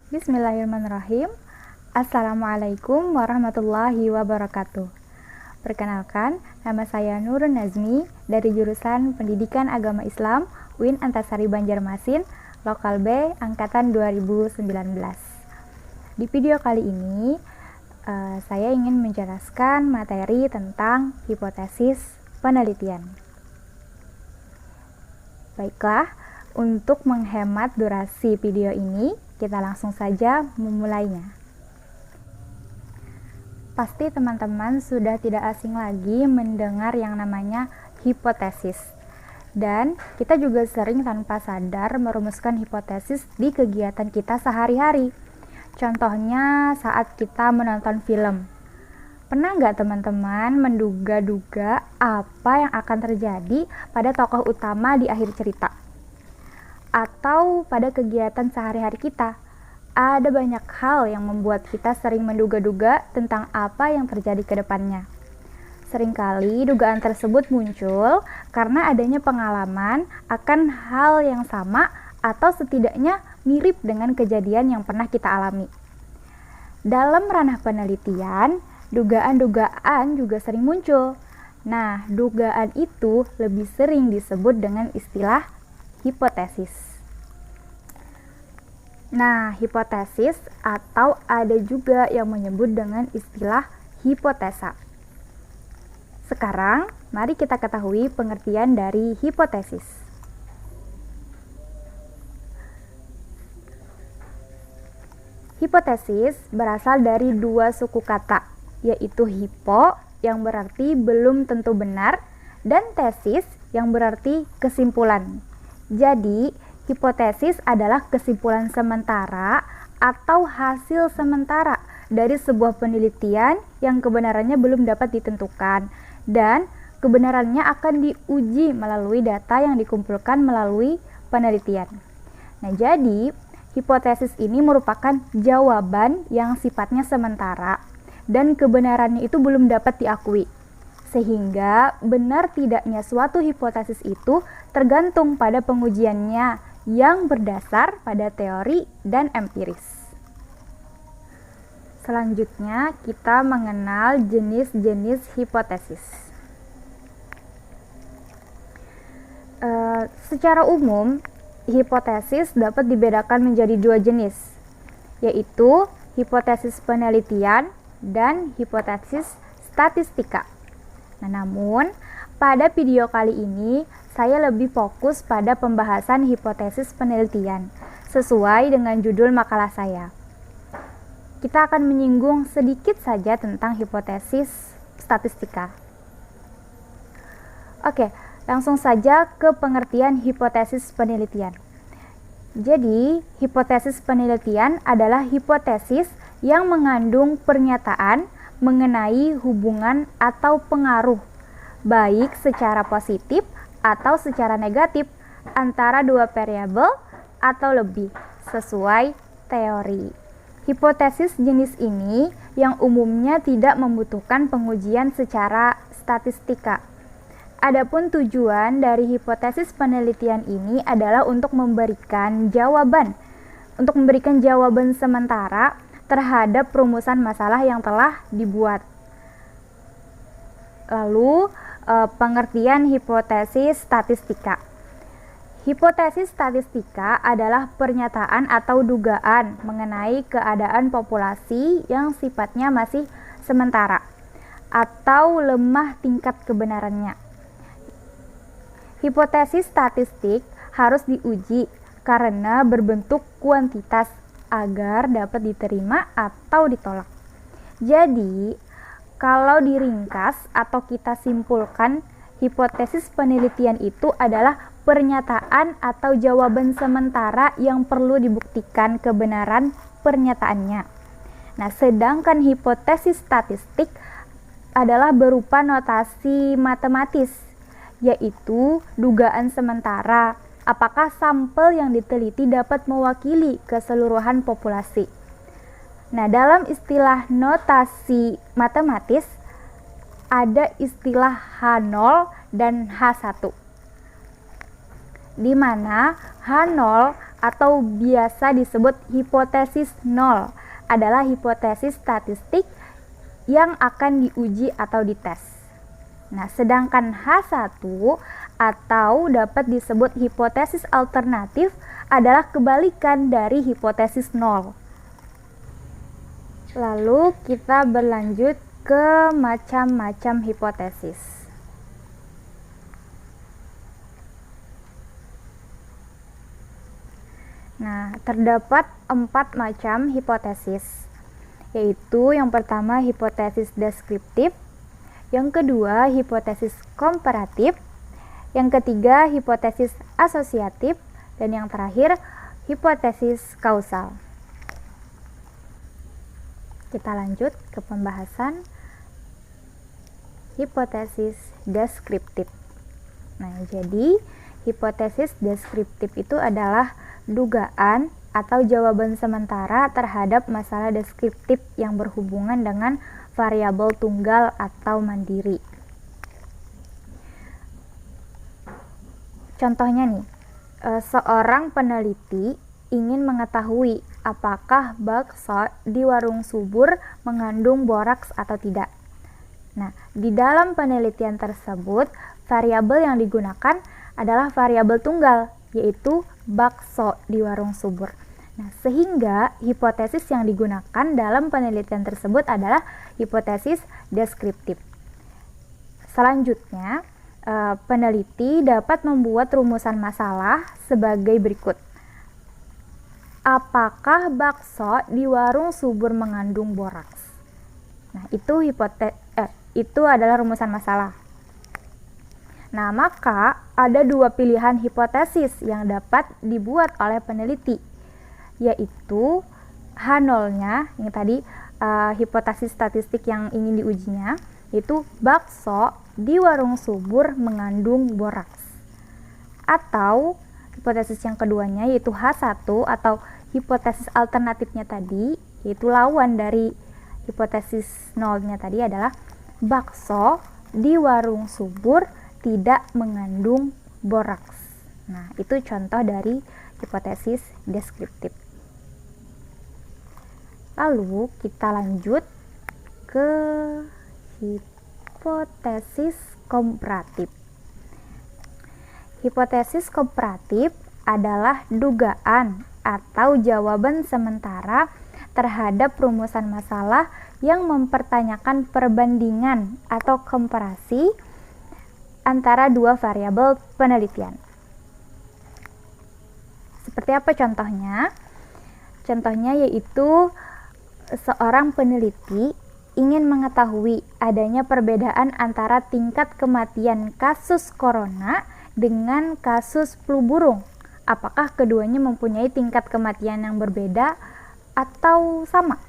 Bismillahirrahmanirrahim. Assalamualaikum warahmatullahi wabarakatuh. Perkenalkan, nama saya Nurun Nazmi dari jurusan Pendidikan Agama Islam UIN Antasari Banjarmasin, Lokal B, Angkatan 2019. Di video kali ini, saya ingin menjelaskan materi tentang hipotesis penelitian. Baiklah, untuk menghemat durasi video ini, kita langsung saja memulainya. Pasti teman-teman sudah tidak asing lagi mendengar yang namanya hipotesis. Dan kita juga sering tanpa sadar merumuskan hipotesis di kegiatan kita sehari-hari. Contohnya saat kita menonton film. Pernah nggak teman-teman menduga-duga apa yang akan terjadi pada tokoh utama di akhir cerita? Atau pada kegiatan sehari-hari kita? Ada banyak hal yang membuat kita sering menduga-duga tentang apa yang terjadi ke depannya. Seringkali dugaan tersebut muncul karena adanya pengalaman akan hal yang sama atau setidaknya mirip dengan kejadian yang pernah kita alami. Dalam ranah penelitian, dugaan-dugaan juga sering muncul. Nah, dugaan itu lebih sering disebut dengan istilah hipotesis. Nah, hipotesis atau ada juga yang menyebut dengan istilah hipotesa. Sekarang, mari kita ketahui pengertian dari hipotesis. Hipotesis berasal dari dua suku kata, yaitu hipo yang berarti belum tentu benar dan tesis yang berarti kesimpulan. Jadi, hipotesis adalah kesimpulan sementara atau hasil sementara dari sebuah penelitian yang kebenarannya belum dapat ditentukan dan kebenarannya akan diuji melalui data yang dikumpulkan melalui penelitian. Nah, jadi hipotesis ini merupakan jawaban yang sifatnya sementara dan kebenarannya itu belum dapat diakui. Sehingga benar tidaknya suatu hipotesis itu tergantung pada pengujiannya yang berdasar pada teori dan empiris. Selanjutnya, kita mengenal jenis-jenis hipotesis. Secara umum, hipotesis dapat dibedakan menjadi dua jenis, yaitu hipotesis penelitian dan hipotesis statistika. Nah, namun pada video kali ini saya lebih fokus pada pembahasan hipotesis penelitian sesuai dengan judul makalah saya. Kita akan menyinggung sedikit saja tentang hipotesis statistika. Oke, langsung saja ke pengertian hipotesis penelitian. Jadi, hipotesis penelitian adalah hipotesis yang mengandung pernyataan mengenai hubungan atau pengaruh, baik secara positif atau secara negatif, antara dua variabel atau lebih, sesuai teori. Hipotesis jenis ini yang umumnya tidak membutuhkan pengujian secara statistika. Adapun tujuan dari hipotesis penelitian ini adalah untuk memberikan jawaban sementara terhadap perumusan masalah yang telah dibuat. Lalu, pengertian hipotesis statistika. Hipotesis statistika adalah pernyataan atau dugaan mengenai keadaan populasi yang sifatnya masih sementara atau lemah tingkat kebenarannya. Hipotesis statistik harus diuji karena berbentuk kuantitas agar dapat diterima atau ditolak. Jadi, kalau diringkas atau kita simpulkan, hipotesis penelitian itu adalah pernyataan atau jawaban sementara yang perlu dibuktikan kebenaran pernyataannya. Nah, sedangkan hipotesis statistik adalah berupa notasi matematis, yaitu dugaan sementara apakah sampel yang diteliti dapat mewakili keseluruhan populasi. Nah, dalam istilah notasi matematis ada istilah H0 dan H1, di mana H0 atau biasa disebut hipotesis nol adalah hipotesis statistik yang akan diuji atau dites. Nah, sedangkan H1 atau dapat disebut hipotesis alternatif adalah kebalikan dari hipotesis nol. Lalu kita berlanjut ke macam-macam hipotesis. Nah, terdapat 4 macam hipotesis, yaitu yang pertama hipotesis deskriptif, yang kedua hipotesis komparatif, yang ketiga hipotesis asosiatif, dan yang terakhir hipotesis kausal. Kita lanjut ke pembahasan hipotesis deskriptif. Nah, jadi hipotesis deskriptif itu adalah dugaan atau jawaban sementara terhadap masalah deskriptif yang berhubungan dengan variabel tunggal atau mandiri. Contohnya nih, seorang peneliti ingin mengetahui apakah bakso di warung Subur mengandung boraks atau tidak. Nah, di dalam penelitian tersebut, variabel yang digunakan adalah variabel tunggal, yaitu bakso di warung Subur. Nah, sehingga hipotesis yang digunakan dalam penelitian tersebut adalah hipotesis deskriptif. Selanjutnya, peneliti dapat membuat rumusan masalah sebagai berikut. Apakah bakso di warung Subur mengandung boraks? Nah, itu adalah rumusan masalah. Nah, maka ada 2 pilihan hipotesis yang dapat dibuat oleh peneliti, yaitu H0-nya, yang tadi hipotesis statistik yang ingin diujinya, yaitu bakso di warung Subur mengandung boraks. Atau hipotesis yang keduanya, yaitu H1 atau hipotesis alternatifnya tadi, yaitu lawan dari hipotesis nolnya tadi adalah bakso di warung Subur tidak mengandung boraks. Nah, itu contoh dari hipotesis deskriptif. Lalu kita lanjut ke hipotesis komparatif. Hipotesis komparatif adalah dugaan atau jawaban sementara terhadap rumusan masalah yang mempertanyakan perbandingan atau komparasi antara 2 variabel penelitian. Seperti apa contohnya? Contohnya yaitu seorang peneliti ingin mengetahui adanya perbedaan antara tingkat kematian kasus corona dengan kasus flu burung. Apakah keduanya mempunyai tingkat kematian yang berbeda atau sama?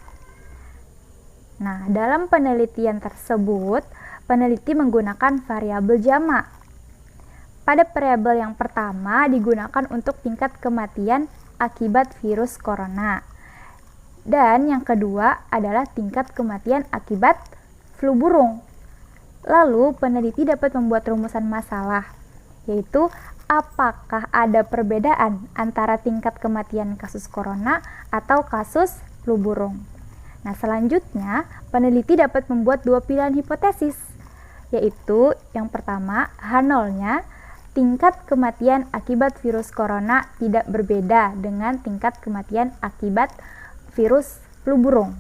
Nah, dalam penelitian tersebut, peneliti menggunakan variabel jamak. Pada variabel yang pertama digunakan untuk tingkat kematian akibat virus corona. Dan yang kedua adalah tingkat kematian akibat flu burung. Lalu peneliti dapat membuat rumusan masalah, yaitu apakah ada perbedaan antara tingkat kematian kasus corona atau kasus flu burung. Nah, selanjutnya peneliti dapat membuat 2 pilihan hipotesis, yaitu yang pertama H0-nya, tingkat kematian akibat virus corona tidak berbeda dengan tingkat kematian akibat virus flu burung.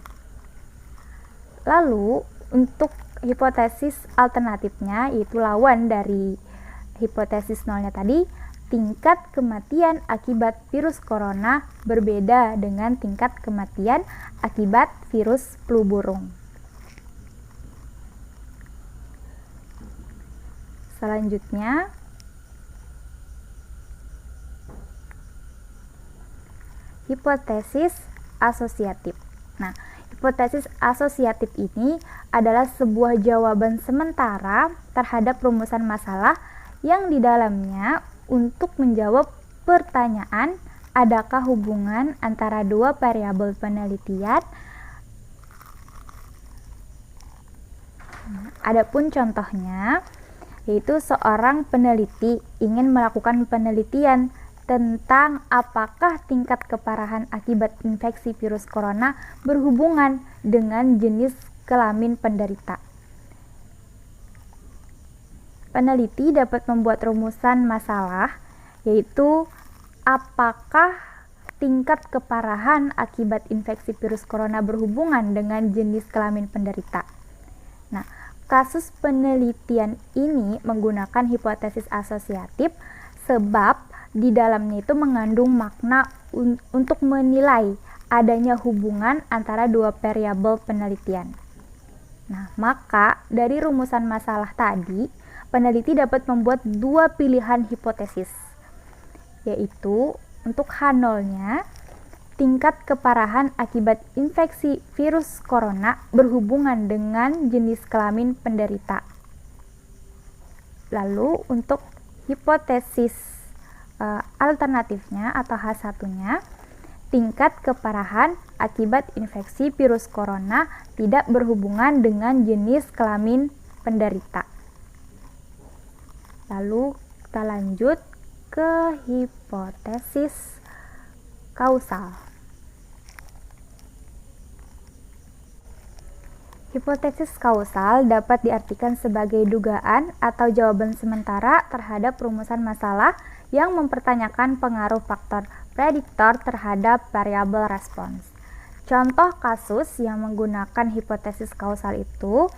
Lalu untuk hipotesis alternatifnya, yaitu lawan dari hipotesis nolnya tadi, tingkat kematian akibat virus corona berbeda dengan tingkat kematian akibat virus flu burung. Selanjutnya, hipotesis asosiatif. Nah, hipotesis asosiatif ini adalah sebuah jawaban sementara terhadap rumusan masalah yang di dalamnya untuk menjawab pertanyaan adakah hubungan antara 2 variabel penelitian. Adapun contohnya, yaitu seorang peneliti ingin melakukan penelitian tentang apakah tingkat keparahan akibat infeksi virus corona berhubungan dengan jenis kelamin penderita. Peneliti dapat membuat rumusan masalah, yaitu apakah tingkat keparahan akibat infeksi virus corona berhubungan dengan jenis kelamin penderita. Nah, kasus penelitian ini menggunakan hipotesis asosiatif sebab di dalamnya itu mengandung makna untuk menilai adanya hubungan antara dua variabel penelitian. Nah, maka dari rumusan masalah tadi, peneliti dapat membuat dua pilihan hipotesis, yaitu untuk H0-nya, tingkat keparahan akibat infeksi virus corona berhubungan dengan jenis kelamin penderita. Lalu untuk hipotesis alternatifnya atau H1-nya, tingkat keparahan akibat infeksi virus corona tidak berhubungan dengan jenis kelamin penderita. Lalu kita lanjut ke hipotesis kausal. Hipotesis kausal dapat diartikan sebagai dugaan atau jawaban sementara terhadap rumusan masalah yang mempertanyakan pengaruh faktor prediktor terhadap variabel respons. Contoh kasus yang menggunakan hipotesis kausal itu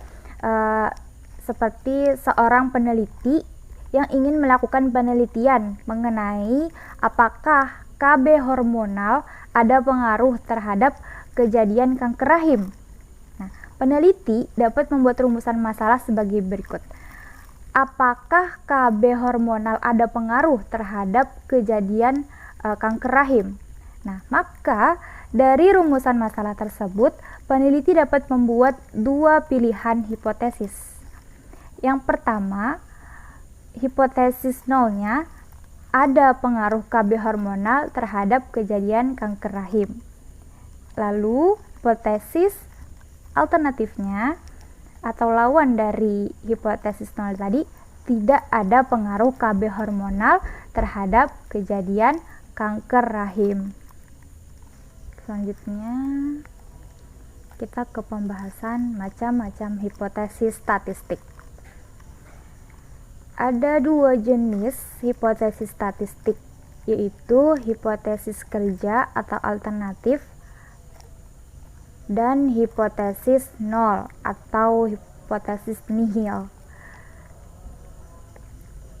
seperti seorang peneliti yang ingin melakukan penelitian mengenai apakah KB hormonal ada pengaruh terhadap kejadian kanker rahim. Nah, peneliti dapat membuat rumusan masalah sebagai berikut. Apakah KB hormonal ada pengaruh terhadap kejadian kanker rahim? Nah, maka dari rumusan masalah tersebut, peneliti dapat membuat dua pilihan hipotesis. Yang pertama, hipotesis nolnya ada pengaruh KB hormonal terhadap kejadian kanker rahim. Lalu, hipotesis alternatifnya atau lawan dari hipotesis nol tadi, tidak ada pengaruh KB hormonal terhadap kejadian kanker rahim. Selanjutnya kita ke pembahasan macam-macam hipotesis statistik. Ada dua jenis hipotesis statistik, yaitu hipotesis kerja atau alternatif dan hipotesis nol atau hipotesis nihil.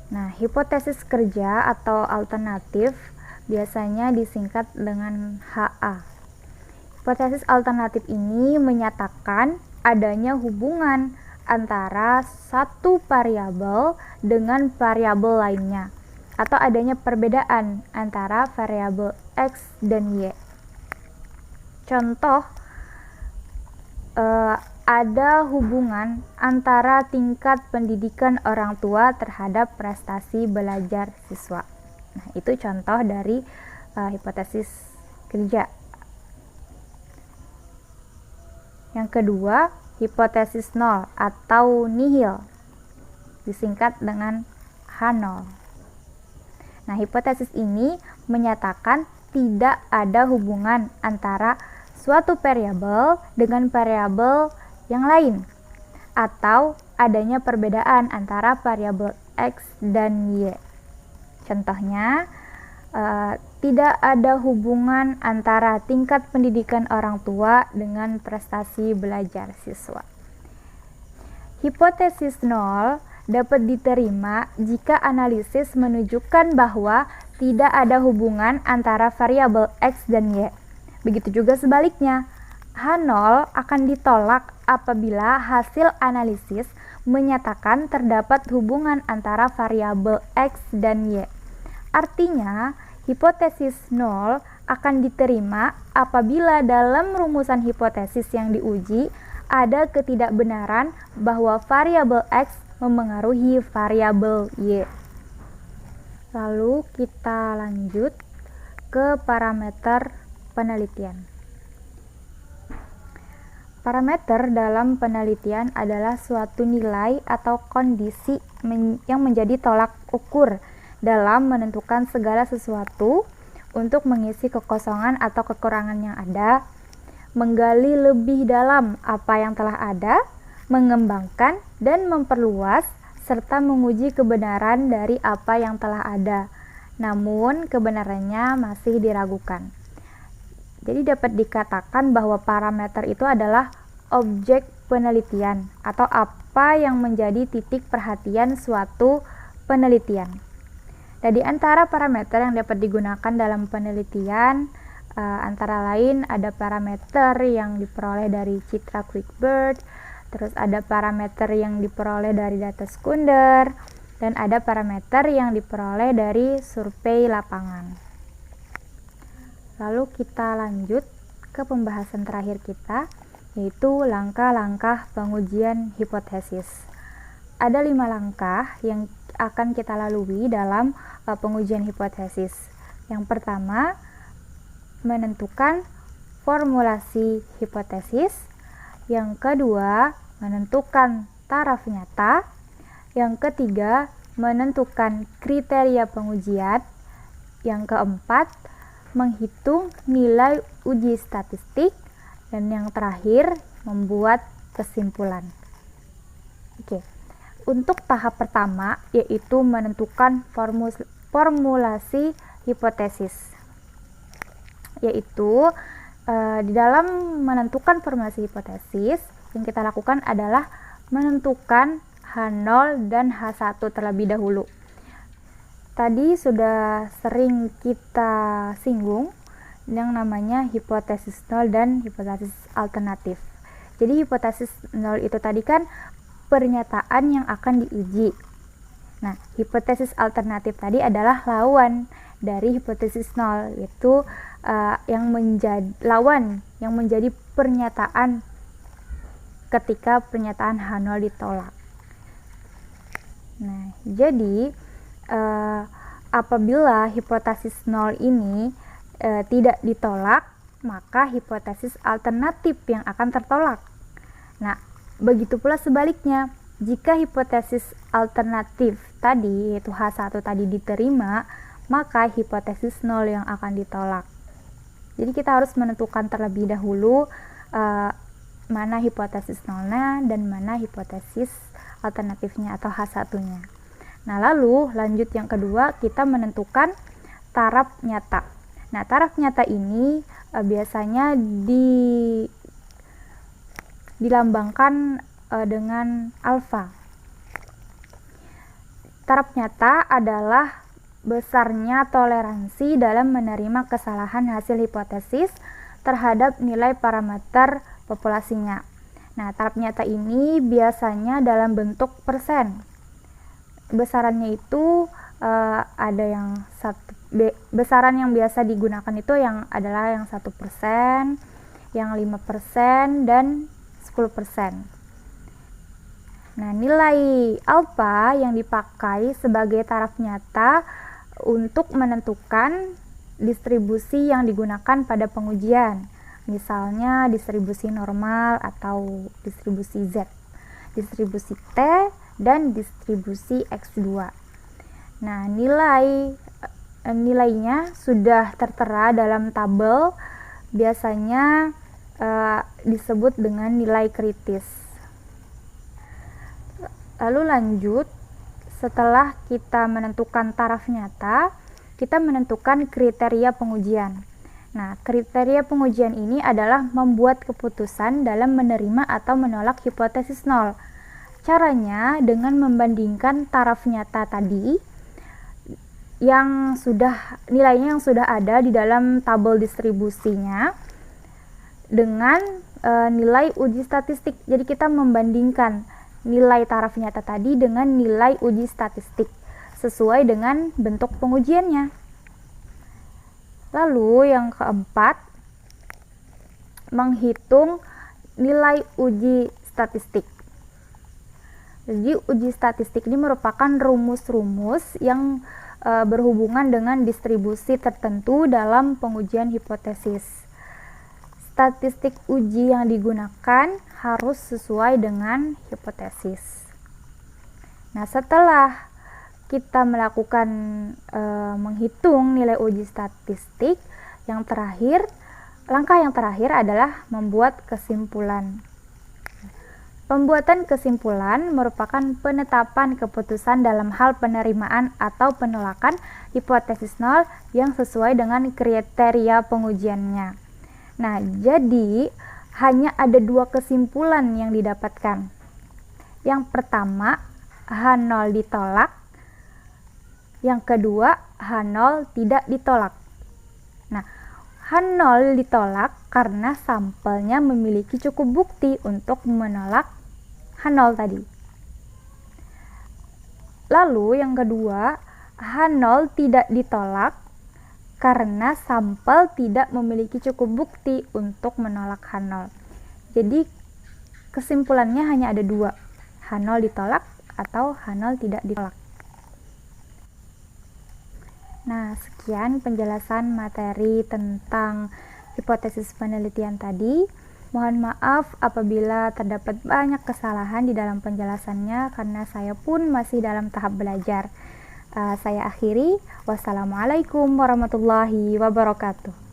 Nah, hipotesis kerja atau alternatif biasanya disingkat dengan HA. Hipotesis alternatif ini menyatakan adanya hubungan antara satu variabel dengan variabel lainnya, atau adanya perbedaan antara variabel X dan Y. Contoh, ada hubungan antara tingkat pendidikan orang tua terhadap prestasi belajar siswa. Nah, itu contoh dari hipotesis kerja. Yang kedua, hipotesis nol atau nihil, disingkat dengan H0. Nah, hipotesis ini menyatakan tidak ada hubungan antara suatu variabel dengan variabel yang lain, atau adanya perbedaan antara variabel X dan Y. Contohnya, tidak ada hubungan antara tingkat pendidikan orang tua dengan prestasi belajar siswa. Hipotesis nol dapat diterima jika analisis menunjukkan bahwa tidak ada hubungan antara variabel X dan Y. Begitu juga sebaliknya, H0 akan ditolak apabila hasil analisis menyatakan terdapat hubungan antara variabel X dan Y. Artinya, hipotesis nol akan diterima apabila dalam rumusan hipotesis yang diuji ada ketidakbenaran bahwa variabel X memengaruhi variabel Y. Lalu kita lanjut ke parameter penelitian. Parameter dalam penelitian adalah suatu nilai atau kondisi yang menjadi tolak ukur dalam menentukan segala sesuatu untuk mengisi kekosongan atau kekurangan yang ada, menggali lebih dalam apa yang telah ada, mengembangkan dan memperluas, serta menguji kebenaran dari apa yang telah ada, namun kebenarannya masih diragukan. Jadi dapat dikatakan bahwa parameter itu adalah objek penelitian atau apa yang menjadi titik perhatian suatu penelitian. Dan di antara parameter yang dapat digunakan dalam penelitian antara lain ada parameter yang diperoleh dari citra Quickbird, terus ada parameter yang diperoleh dari data sekunder, dan ada parameter yang diperoleh dari survei lapangan. Lalu kita lanjut ke pembahasan terakhir kita, yaitu langkah-langkah pengujian hipotesis. Ada 5 langkah yang akan kita lalui dalam pengujian hipotesis. Yang pertama, menentukan formulasi hipotesis. Yang kedua, menentukan taraf nyata. Yang ketiga, menentukan kriteria pengujian. Yang keempat, menghitung nilai uji statistik. Dan yang terakhir, membuat kesimpulan. Oke. Untuk tahap pertama, yaitu menentukan formulasi hipotesis. Yaitu di dalam menentukan formulasi hipotesis, yang kita lakukan adalah menentukan H0 dan H1 terlebih dahulu. Tadi sudah sering kita singgung yang namanya hipotesis nol dan hipotesis alternatif. Jadi hipotesis nol itu tadi kan pernyataan yang akan diuji. Nah, hipotesis alternatif tadi adalah lawan dari hipotesis nol, yaitu yang menjadi lawan yang menjadi pernyataan ketika pernyataan H0 ditolak. Nah, jadi apabila hipotesis nol ini tidak ditolak, maka hipotesis alternatif yang akan tertolak. Nah, begitu pula sebaliknya, jika hipotesis alternatif tadi, yaitu H1 tadi diterima, maka hipotesis nol yang akan ditolak. Jadi kita harus menentukan terlebih dahulu mana hipotesis nolnya dan mana hipotesis alternatifnya atau H1-nya. Nah, lalu lanjut yang kedua, kita menentukan taraf nyata. Nah, taraf nyata ini biasanya dilambangkan dengan alfa. Taraf nyata adalah besarnya toleransi dalam menerima kesalahan hasil hipotesis terhadap nilai parameter populasinya. Nah, taraf nyata ini biasanya dalam bentuk persen. Besarannya itu ada yang besaran yang biasa digunakan itu yang adalah yang 1%, yang 5%, dan 10%. Nah, nilai alfa yang dipakai sebagai taraf nyata untuk menentukan distribusi yang digunakan pada pengujian. Misalnya distribusi normal atau distribusi Z, distribusi T, dan distribusi X2. Nah, nilainya sudah tertera dalam tabel, biasanya disebut dengan nilai kritis. Lalu lanjut, setelah kita menentukan taraf nyata, kita menentukan kriteria pengujian. Nah, kriteria pengujian ini adalah membuat keputusan dalam menerima atau menolak hipotesis nol. Caranya dengan membandingkan taraf nyata tadi nilainya yang sudah ada di dalam tabel distribusinya dengan nilai uji statistik. Jadi kita membandingkan nilai taraf nyata tadi dengan nilai uji statistik sesuai dengan bentuk pengujiannya. Lalu yang keempat, menghitung nilai uji statistik. Jadi uji statistik ini merupakan rumus-rumus yang berhubungan dengan distribusi tertentu dalam pengujian hipotesis. Statistik uji yang digunakan harus sesuai dengan hipotesis. Nah, setelah kita melakukan menghitung nilai uji statistik, langkah yang terakhir adalah membuat kesimpulan. Pembuatan kesimpulan merupakan penetapan keputusan dalam hal penerimaan atau penolakan hipotesis nol yang sesuai dengan kriteria pengujiannya. Nah, jadi hanya ada 2 kesimpulan yang didapatkan. Yang pertama, H0 ditolak. Yang kedua, H0 tidak ditolak. Nah, H0 ditolak karena sampelnya memiliki cukup bukti untuk menolak H0 tadi. Lalu yang kedua, H0 tidak ditolak karena sampel tidak memiliki cukup bukti untuk menolak H0. Jadi kesimpulannya hanya ada 2, H0 ditolak atau H0 tidak ditolak. Nah, sekian penjelasan materi tentang hipotesis penelitian tadi. Mohon maaf apabila terdapat banyak kesalahan di dalam penjelasannya karena saya pun masih dalam tahap belajar. Saya akhiri. Wassalamualaikum warahmatullahi wabarakatuh.